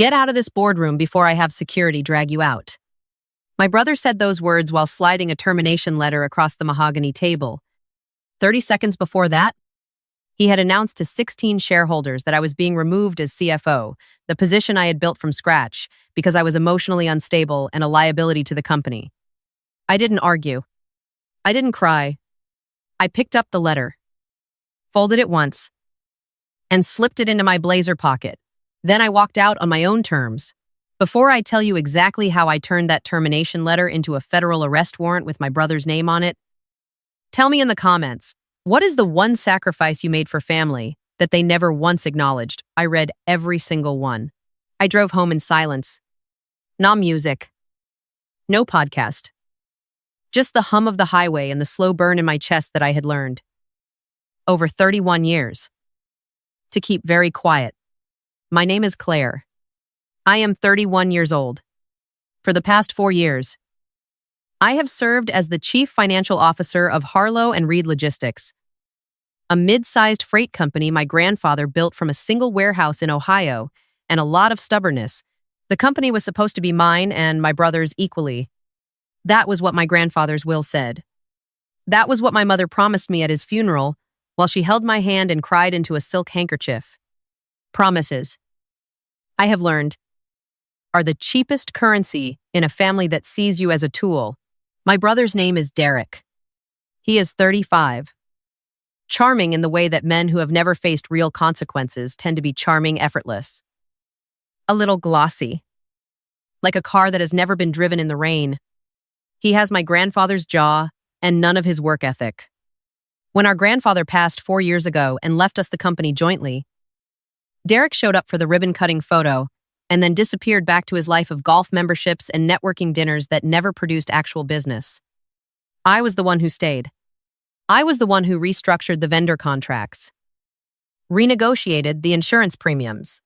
Get out of this boardroom before I have security drag you out. My brother said those words while sliding a termination letter across the mahogany table. 30 seconds before that, he had announced to 16 shareholders that I was being removed as CFO, the position I had built from scratch, because I was emotionally unstable and a liability to the company. I didn't argue. I didn't cry. I picked up the letter, folded it once, and slipped it into my blazer pocket. Then I walked out on my own terms. Before I tell you exactly how I turned that termination letter into a federal arrest warrant with my brother's name on it, tell me in the comments, what is the one sacrifice you made for family that they never once acknowledged? I read every single one. I drove home in silence. No music. No podcast. Just the hum of the highway and the slow burn in my chest that I had learned. Over 31 years. To keep very quiet. My name is Claire. I am 31 years old. For the past 4 years, I have served as the Chief Financial Officer of Harlow and Reed Logistics, a mid-sized freight company my grandfather built from a single warehouse in Ohio, and a lot of stubbornness. The company was supposed to be mine and my brother's equally. That was what my grandfather's will said. That was what my mother promised me at his funeral while she held my hand and cried into a silk handkerchief. Promises, I have learned, are the cheapest currency in a family that sees you as a tool. My brother's name is Derek. He is 35. Charming in the way that men who have never faced real consequences tend to be charming, effortless. A little glossy. Like a car that has never been driven in the rain. He has my grandfather's jaw and none of his work ethic. When our grandfather passed 4 years ago and left us the company jointly, Derek showed up for the ribbon-cutting photo and then disappeared back to his life of golf memberships and networking dinners that never produced actual business. I was the one who stayed. I was the one who restructured the vendor contracts, renegotiated the insurance premiums,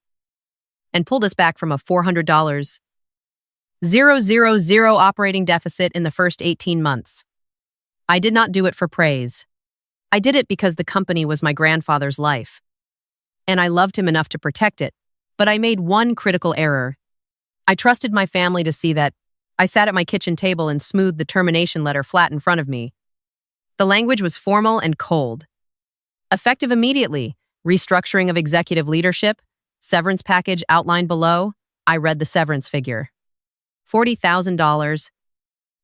and pulled us back from a $400,000 operating deficit in the first 18 months. I did not do it for praise. I did it because the company was my grandfather's life, and I loved him enough to protect it. But I made one critical error. I trusted my family to see that. I sat at my kitchen table and smoothed the termination letter flat in front of me. The language was formal and cold. Effective immediately, restructuring of executive leadership, severance package outlined below. I read the severance figure. $40,000.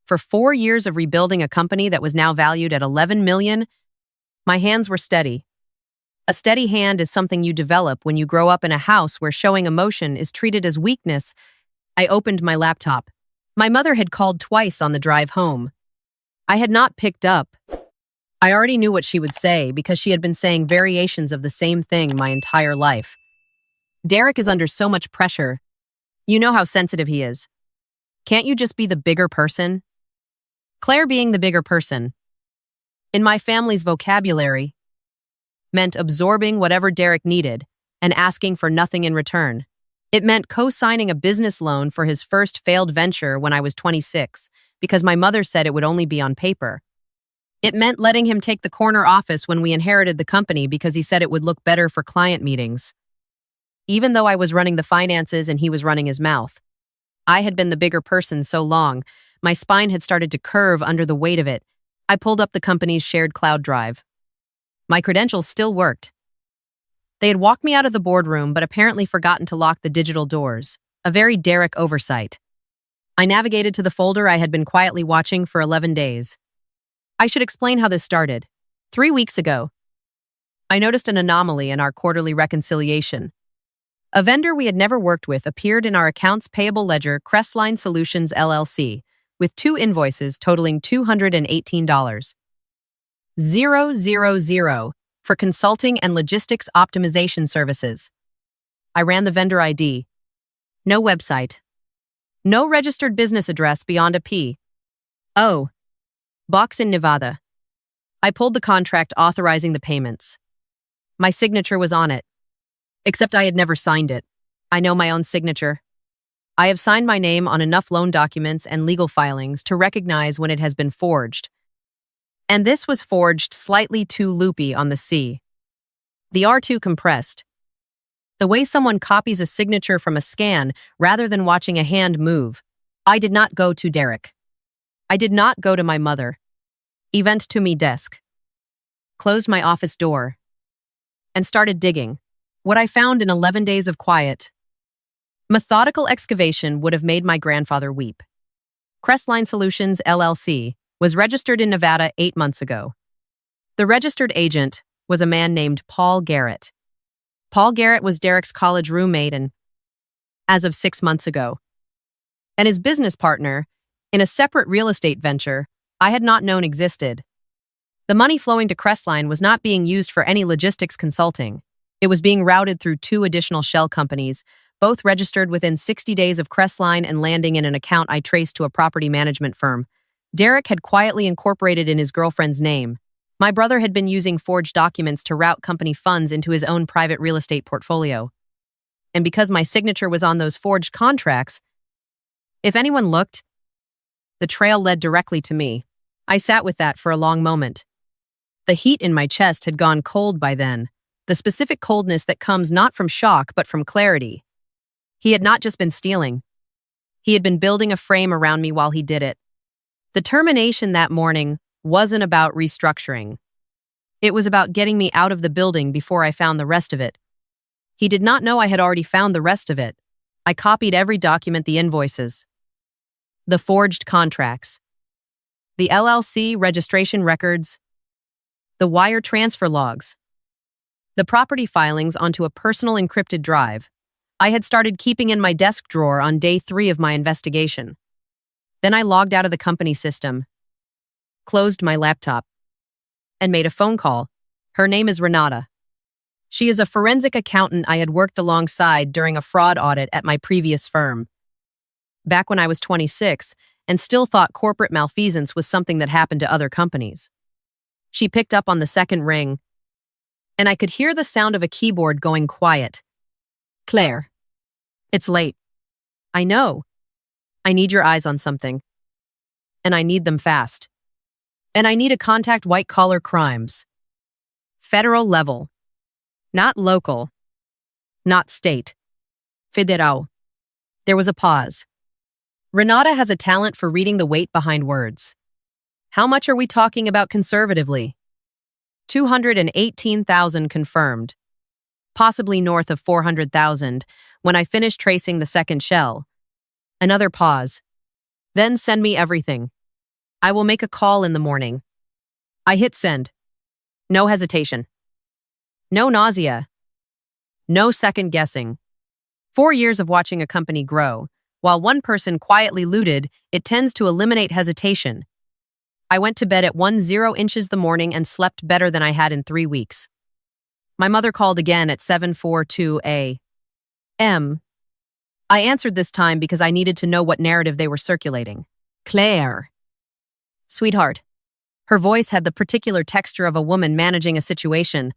For 4 years of rebuilding a company that was now valued at $11 million, my hands were steady. A steady hand is something you develop when you grow up in a house where showing emotion is treated as weakness. I opened my laptop. My mother had called twice on the drive home. I had not picked up. I already knew what she would say because she had been saying variations of the same thing my entire life. Derek is under so much pressure. You know how sensitive he is. Can't you just be the bigger person? Claire being the bigger person, in my family's vocabulary, meant absorbing whatever Derek needed and asking for nothing in return. It meant co-signing a business loan for his first failed venture when I was 26, because my mother said it would only be on paper. It meant letting him take the corner office when we inherited the company because he said it would look better for client meetings. Even though I was running the finances and he was running his mouth. I had been the bigger person so long, my spine had started to curve under the weight of it. I pulled up the company's shared cloud drive. My credentials still worked. They had walked me out of the boardroom but apparently forgotten to lock the digital doors, a very Derek oversight. I navigated to the folder I had been quietly watching for 11 days. I should explain how this started. 3 weeks ago, I noticed an anomaly in our quarterly reconciliation. A vendor we had never worked with appeared in our accounts payable ledger, Crestline Solutions LLC, with 2 invoices totaling $218. 000 for consulting and logistics optimization services. I ran the vendor ID. No website. No registered business address beyond a P.O. box in Nevada. I pulled the contract authorizing the payments. My signature was on it. Except I had never signed it. I know my own signature. I have signed my name on enough loan documents and legal filings to recognize when it has been forged. And this was forged slightly too loopy on the C. The R2 compressed. The way someone copies a signature from a scan rather than watching a hand move. I did not go to Derek. I did not go to my mother. Event to me desk. Closed my office door. And started digging. What I found in 11 days of quiet. Methodical excavation would have made my grandfather weep. Crestline Solutions, LLC, was registered in Nevada 8 months ago. The registered agent was a man named Paul Garrett. Paul Garrett was Derek's college roommate and, as of 6 months ago, and his business partner in a separate real estate venture I had not known existed. The money flowing to Crestline was not being used for any logistics consulting. It was being routed through 2 additional shell companies, both registered within 60 days of Crestline and landing in an account I traced to a property management firm. Derek had quietly incorporated in his girlfriend's name. My brother had been using forged documents to route company funds into his own private real estate portfolio. And because my signature was on those forged contracts, if anyone looked, the trail led directly to me. I sat with that for a long moment. The heat in my chest had gone cold by then, the specific coldness that comes not from shock but from clarity. He had not just been stealing. He had been building a frame around me while he did it. The termination that morning wasn't about restructuring. It was about getting me out of the building before I found the rest of it. He did not know I had already found the rest of it. I copied every document, the invoices, the forged contracts, the LLC registration records, the wire transfer logs, the property filings onto a personal encrypted drive I had started keeping in my desk drawer on day 3 of my investigation. Then I logged out of the company system, closed my laptop, and made a phone call. Her name is Renata. She is a forensic accountant I had worked alongside during a fraud audit at my previous firm. Back when I was 26 and still thought corporate malfeasance was something that happened to other companies. She picked up on the second ring, and I could hear the sound of a keyboard going quiet. Claire. It's late. I know. I need your eyes on something. And I need them fast. And I need to contact white-collar crimes. Federal level. Not local. Not state. Federal. There was a pause. Renata has a talent for reading the weight behind words. How much are we talking about conservatively? 218,000 confirmed. Possibly north of 400,000 when I finished tracing the second shell. Another pause. Then send me everything. I will make a call in the morning. I hit send. No hesitation. No nausea. No second guessing. 4 years of watching a company grow. While one person quietly looted, it tends to eliminate hesitation. I went to bed at 10 inches the morning and slept better than I had in 3 weeks. My mother called again at 7:42 a.m. I answered this time because I needed to know what narrative they were circulating. Claire. Sweetheart. Her voice had the particular texture of a woman managing a situation.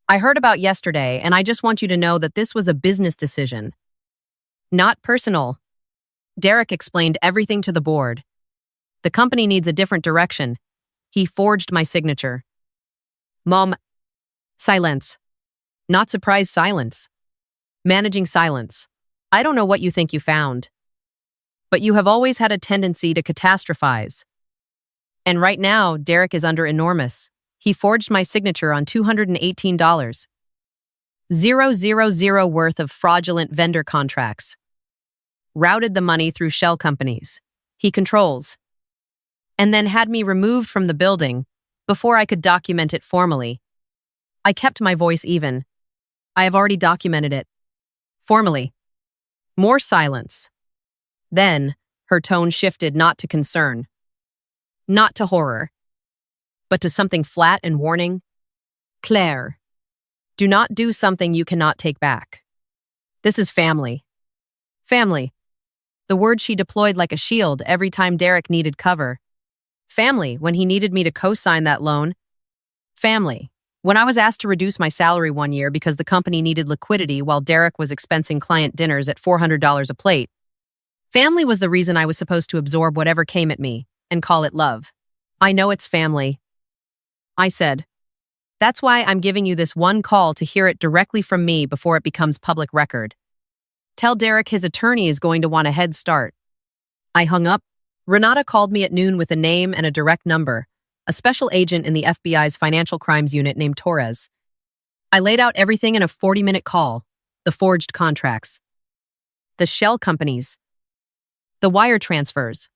I heard about yesterday, and I just want you to know that this was a business decision. Not personal. Derek explained everything to the board. The company needs a different direction. He forged my signature. Mom. Silence. Not surprised silence. Managing silence. I don't know what you think you found. But you have always had a tendency to catastrophize. And right now, Derek is under enormous. He forged my signature on $218. 000 worth of fraudulent vendor contracts. Routed the money through shell companies. He controls. And then had me removed from the building before I could document it formally. I kept my voice even. I have already documented it. Formally. More silence. Then, her tone shifted not to concern. Not to horror. But to something flat and warning. Claire. Do not do something you cannot take back. This is family. Family. The word she deployed like a shield every time Derek needed cover. Family, when he needed me to co-sign that loan. Family. When I was asked to reduce my salary one year because the company needed liquidity while Derek was expensing client dinners at $400 a plate. Family was the reason I was supposed to absorb whatever came at me and call it love. I know it's family. I said. That's why I'm giving you this one call to hear it directly from me before it becomes public record. Tell Derek his attorney is going to want a head start. I hung up. Renata called me at noon with a name and a direct number, a special agent in the FBI's financial crimes unit named Torres. I laid out everything in a 40-minute call: the forged contracts, the shell companies, the wire transfers,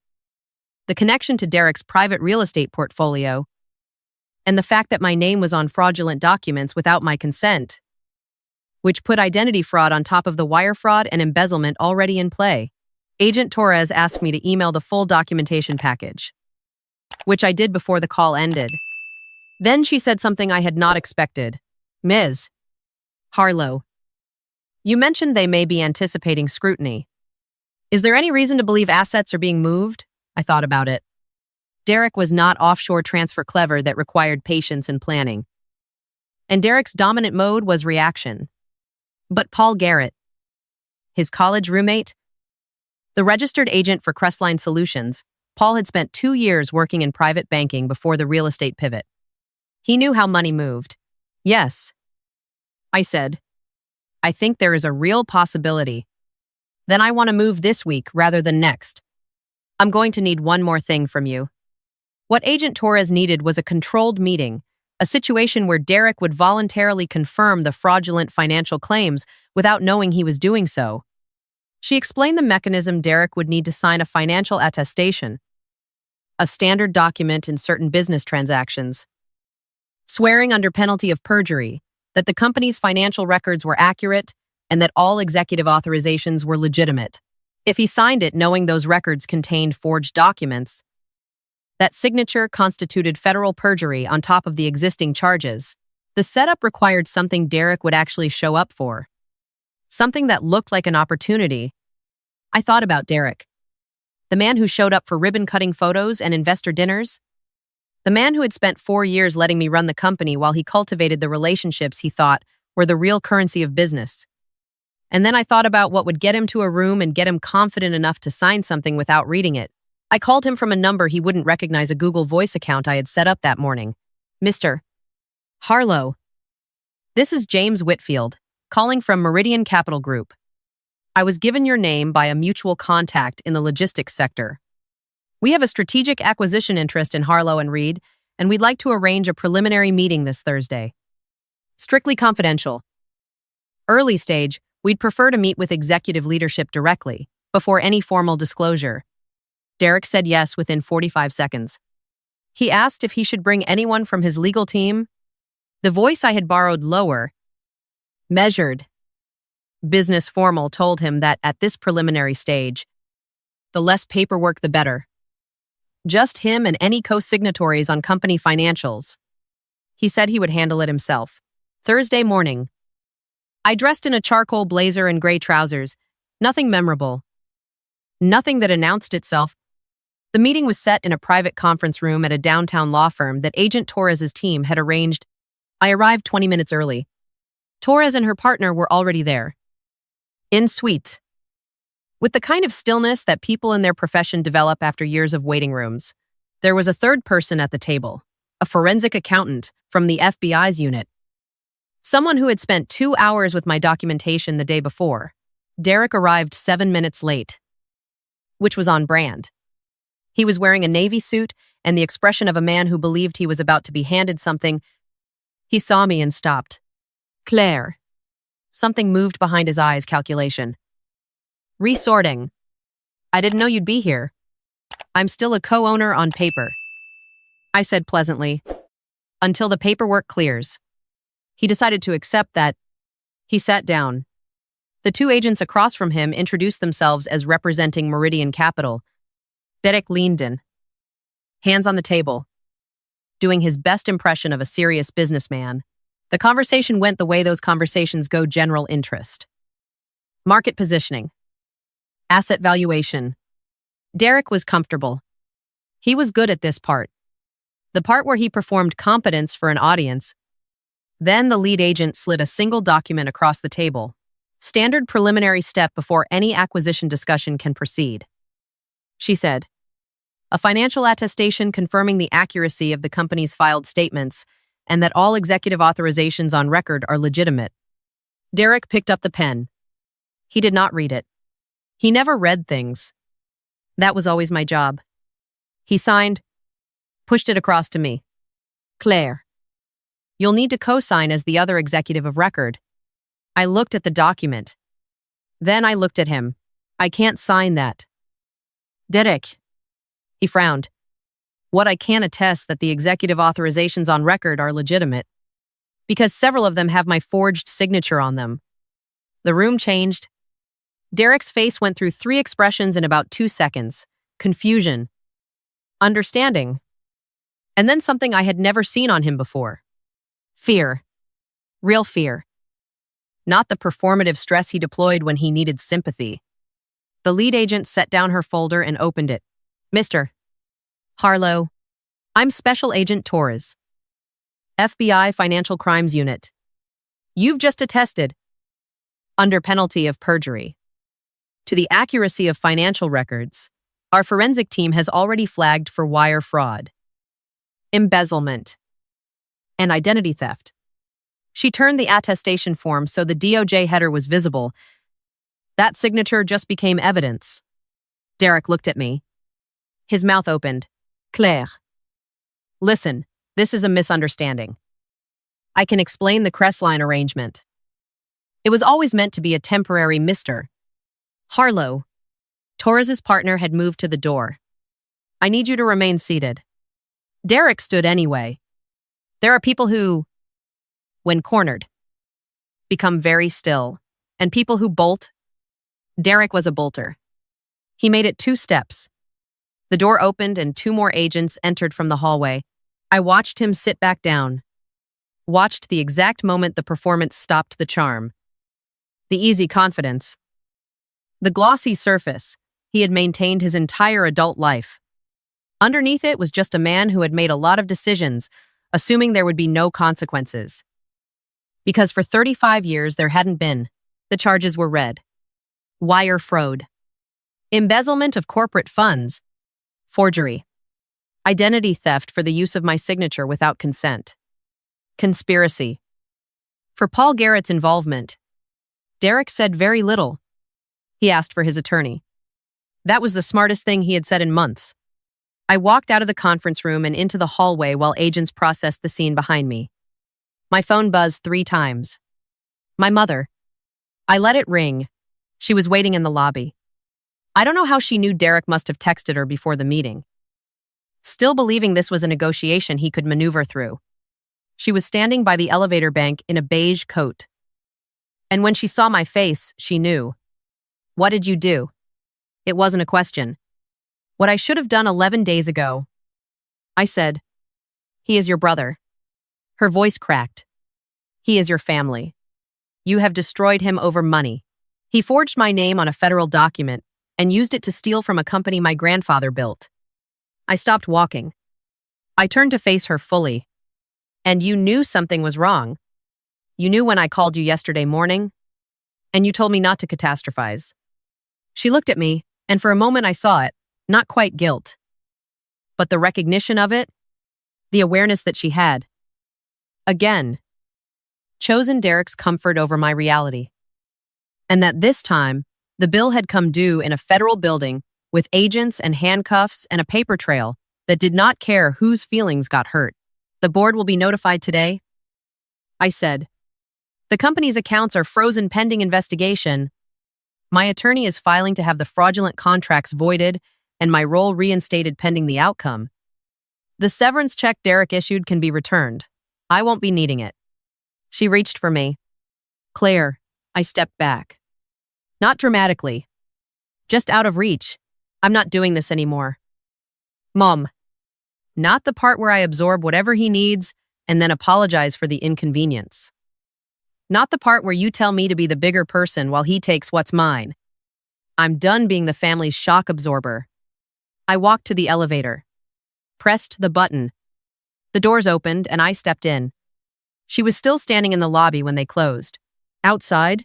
the connection to Derek's private real estate portfolio, and the fact that my name was on fraudulent documents without my consent, which put identity fraud on top of the wire fraud and embezzlement already in play. Agent Torres asked me to email the full documentation package, which I did before the call ended. Then she said something I had not expected. Ms. Harlow, you mentioned they may be anticipating scrutiny. Is there any reason to believe assets are being moved? I thought about it. Derek was not offshore transfer clever that required patience and planning. And Derek's dominant mode was reaction. But Paul Garrett, his college roommate, the registered agent for Crestline Solutions, Paul had spent 2 years working in private banking before the real estate pivot. He knew how money moved. Yes, I said. I think there is a real possibility. Then I want to move this week rather than next. I'm going to need one more thing from you. What Agent Torres needed was a controlled meeting, a situation where Derek would voluntarily confirm the fraudulent financial claims without knowing he was doing so. She explained the mechanism. Derek would need to sign a financial attestation, a standard document in certain business transactions, swearing under penalty of perjury that the company's financial records were accurate and that all executive authorizations were legitimate. If he signed it knowing those records contained forged documents, that signature constituted federal perjury on top of the existing charges. The setup required something Derek would actually show up for, something that looked like an opportunity. I thought about Derek, the man who showed up for ribbon-cutting photos and investor dinners, the man who had spent 4 years letting me run the company while he cultivated the relationships he thought were the real currency of business. And then I thought about what would get him to a room and get him confident enough to sign something without reading it. I called him from a number he wouldn't recognize, a Google Voice account I had set up that morning. Mr. Harlow, this is James Whitfield, calling from Meridian Capital Group. I was given your name by a mutual contact in the logistics sector. We have a strategic acquisition interest in Harlow and Reed, and we'd like to arrange a preliminary meeting this Thursday. Strictly confidential. Early stage, we'd prefer to meet with executive leadership directly, before any formal disclosure. Derek said yes within 45 seconds. He asked if he should bring anyone from his legal team. The voice I had borrowed, lower, measured, business formal, told him that at this preliminary stage, the less paperwork the better. Just him and any co-signatories on company financials. He said he would handle it himself. Thursday morning. I dressed in a charcoal blazer and gray trousers. Nothing memorable. Nothing that announced itself. The meeting was set in a private conference room at a downtown law firm that Agent Torres' team had arranged. I arrived 20 minutes early. Torres and her partner were already there. In suite. With the kind of stillness that people in their profession develop after years of waiting rooms, there was a third person at the table, a forensic accountant from the FBI's unit. Someone who had spent 2 hours with my documentation the day before. Derek arrived 7 minutes late, which was on brand. He was wearing a navy suit and the expression of a man who believed he was about to be handed something. He saw me and stopped. Claire. Something moved behind his eyes. Calculation. Resorting. I didn't know you'd be here. I'm still a co-owner on paper, I said pleasantly. Until the paperwork clears. He decided to accept that. He sat down. The two agents across from him introduced themselves as representing Meridian Capital. Derek leaned in, hands on the table, doing his best impression of a serious businessman. The conversation went the way those conversations go: general interest, market positioning, asset valuation. Derek was comfortable. He was good at this part, the part where he performed competence for an audience. Then the lead agent slid a single document across the table, standard preliminary step before any acquisition discussion can proceed. She said, a financial attestation confirming the accuracy of the company's filed statements and that all executive authorizations on record are legitimate. Derek picked up the pen. He did not read it. He never read things. That was always my job. He signed, pushed it across to me. Claire, you'll need to co-sign as the other executive of record. I looked at the document. Then I looked at him. I can't sign that. Derek. He frowned. What I can attest that the executive authorizations on record are legitimate, because several of them have my forged signature on them. The room changed. Derek's face went through 3 expressions in about 2 seconds. Confusion. Understanding. And then something I had never seen on him before. Fear. Real fear. Not the performative stress he deployed when he needed sympathy. The lead agent set down her folder and opened it. Mr. Harlow, I'm Special Agent Torres, FBI Financial Crimes Unit. You've just attested, under penalty of perjury, to the accuracy of financial records. Our forensic team has already flagged for wire fraud, embezzlement, and identity theft. She turned the attestation form so the DOJ header was visible. That signature just became evidence. Derek looked at me. His mouth opened. Claire. Listen, this is a misunderstanding. I can explain the Crestline arrangement. It was always meant to be a temporary Mr. Harlow. Torres's partner had moved to the door. I need you to remain seated. Derek stood anyway. There are people who, when cornered, become very still, and people who bolt. Derek was a bolter. He made it 2 steps. The door opened and 2 more agents entered from the hallway. I watched him sit back down. Watched the exact moment the performance stopped the charm. The easy confidence. The glossy surface he had maintained his entire adult life. Underneath it was just a man who had made a lot of decisions, assuming there would be no consequences. Because for 35 years there hadn't been. The charges were read. Wire fraud. Embezzlement of corporate funds. Forgery. Identity theft for the use of my signature without consent. Conspiracy. For Paul Garrett's involvement, Derek said very little. He asked for his attorney. That was the smartest thing he had said in months. I walked out of the conference room and into the hallway while agents processed the scene behind me. My phone buzzed 3 times. My mother. I let it ring. She was waiting in the lobby. I don't know how she knew Derek must have texted her before the meeting. Still believing this was a negotiation he could maneuver through. She was standing by the elevator bank in a beige coat. And when she saw my face, she knew. What did you do? It wasn't a question. What I should have done 11 days ago. I said, he is your brother. Her voice cracked. He is your family. You have destroyed him over money. He forged my name on a federal document and used it to steal from a company my grandfather built. I stopped walking. I turned to face her fully. And you knew something was wrong. You knew when I called you yesterday morning, and you told me not to catastrophize. She looked at me, and for a moment I saw it, not quite guilt, but the recognition of it, the awareness that she had. Again, chosen Derek's comfort over my reality. And that this time, the bill had come due in a federal building with agents and handcuffs and a paper trail that did not care whose feelings got hurt. The board will be notified today, I said. The company's accounts are frozen pending investigation. My attorney is filing to have the fraudulent contracts voided and my role reinstated pending the outcome. The severance check Derek issued can be returned. I won't be needing it. She reached for me. Claire, I stepped back. Not dramatically. Just out of reach. I'm not doing this anymore. Mom. Not the part where I absorb whatever he needs and then apologize for the inconvenience. Not the part where you tell me to be the bigger person while he takes what's mine. I'm done being the family's shock absorber. I walked to the elevator. Pressed the button. The doors opened and I stepped in. She was still standing in the lobby when they closed. Outside,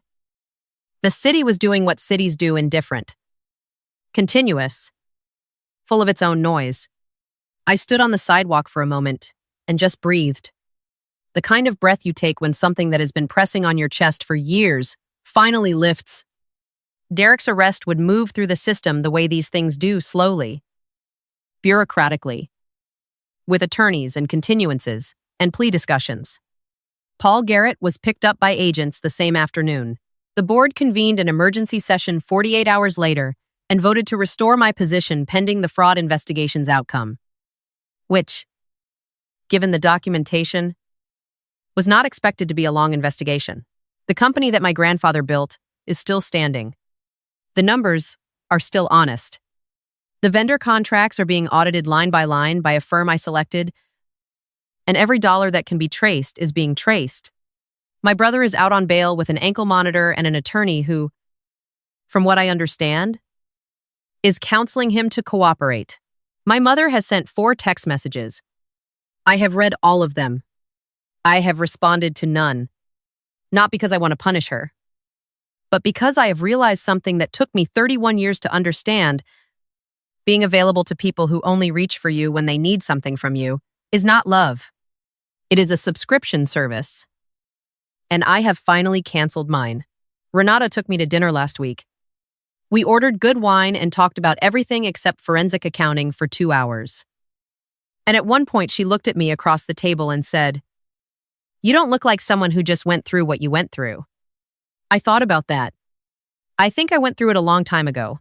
the city was doing what cities do indifferent. Continuous. Full of its own noise. I stood on the sidewalk for a moment and just breathed. the kind of breath you take when something that has been pressing on your chest for years finally lifts. Derek's arrest would move through the system the way these things do, slowly, bureaucratically, with attorneys and continuances and plea discussions. Paul Garrett was picked up by agents the same afternoon. The board convened an emergency session 48 hours later and voted to restore my position pending the fraud investigation's outcome, which, given the documentation, was not expected to be a long investigation. The company that my grandfather built is still standing. The numbers are still honest. The vendor contracts are being audited line by line by a firm I selected, and every dollar that can be traced is being traced. My brother is out on bail with an ankle monitor and an attorney who, from what I understand, is counseling him to cooperate. My mother has sent 4 text messages. I have read all of them. I have responded to none. Not because I want to punish her, but because I have realized something that took me 31 years to understand. Being available to people who only reach for you when they need something from you is not love. It is a subscription service. And I have finally canceled mine. Renata took me to dinner last week. We ordered good wine and talked about everything except forensic accounting for 2 hours. And at one point she looked at me across the table and said, "You don't look like someone who just went through what you went through." I thought about that. I think I went through it a long time ago.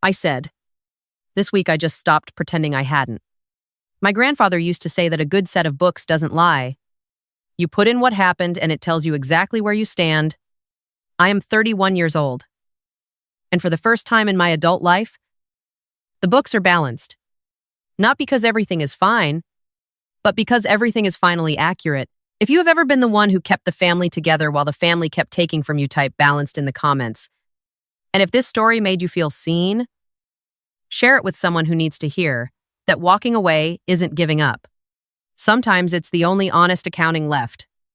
I said, "This week I just stopped pretending I hadn't." My grandfather used to say that a good set of books doesn't lie. You put in what happened and it tells you exactly where you stand. I am 31 years old. And for the first time in my adult life, the books are balanced. Not because everything is fine, but because everything is finally accurate. If you have ever been the one who kept the family together while the family kept taking from you, type balanced in the comments. And if this story made you feel seen, share it with someone who needs to hear that walking away isn't giving up. Sometimes it's the only honest accounting left.